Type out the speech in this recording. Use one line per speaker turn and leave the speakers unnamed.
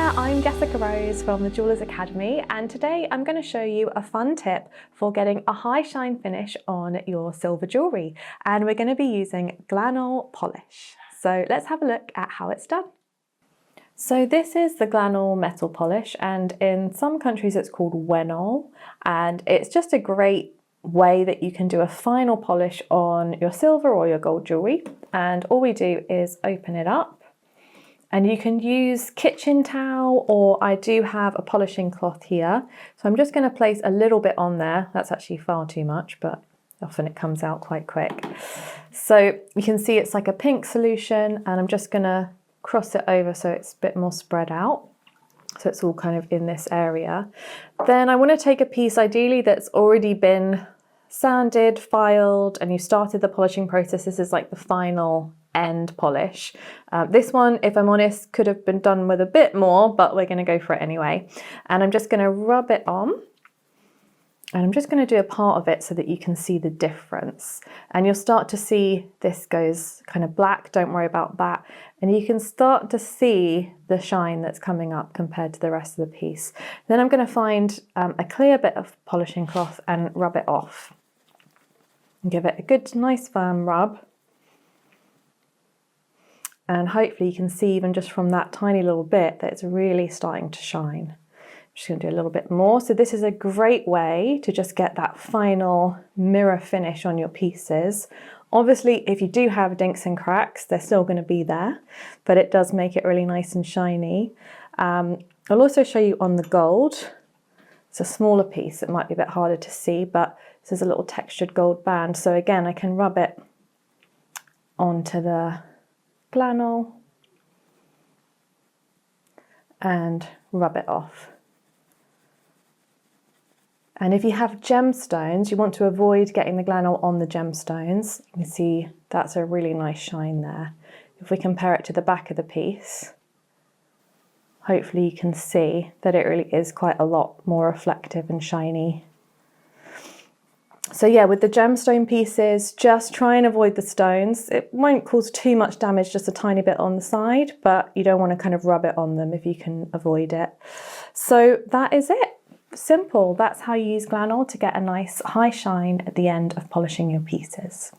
there, I'm Jessica Rose from the Jewellers Academy, and today I'm going to show you a fun tip for getting a high shine finish on your silver jewellery, and we're going to be using Glanol polish. So let's have a look at how it's done. So this is the Glanol metal polish, and in some countries it's called Glanol, and it's just a great way that you can do a final polish on your silver or your gold jewellery. And all we do is open it up. And you can use kitchen towel, or I do have a polishing cloth here. So I'm just going to place a little bit on there. That's actually far too much, but often it comes out quite quick. So you can see it's like a pink solution, and I'm just going to cross it over so it's a bit more spread out. So it's all kind of in this area. Then I want to take a piece ideally that's already been sanded, filed, and you started the polishing process. This is like the final end polish. This one, if I'm honest, could have been done with a bit more, but we're going to go for it anyway. And I'm just going to rub it on, and I'm just going to do a part of it so that you can see the difference. And you'll start to see this goes kind of black, don't worry about that. And you can start to see the shine that's coming up compared to the rest of the piece. Then I'm going to find a clear bit of polishing cloth and rub it off. And give it a good, nice firm rub. And hopefully you can see even just from that tiny little bit that it's really starting to shine. I'm just going to do a little bit more. So this is a great way to just get that final mirror finish on your pieces. Obviously, if you do have dinks and cracks, they're still going to be there, but it does make it really nice and shiny. I'll also show you on the gold. It's a smaller piece, it might be a bit harder to see, but this is a little textured gold band. So again, I can rub it onto the Glanol and rub it off. And if you have gemstones, you want to avoid getting the Glanol on the gemstones. You can see that's a really nice shine there. If we compare it to the back of the piece, hopefully you can see that it really is quite a lot more reflective and shiny. So yeah, with the gemstone pieces, just try and avoid the stones. It won't cause too much damage, just a tiny bit on the side, but you don't want to kind of rub it on them if you can avoid it. So that is it. Simple. That's how you use Glanol to get a nice high shine at the end of polishing your pieces.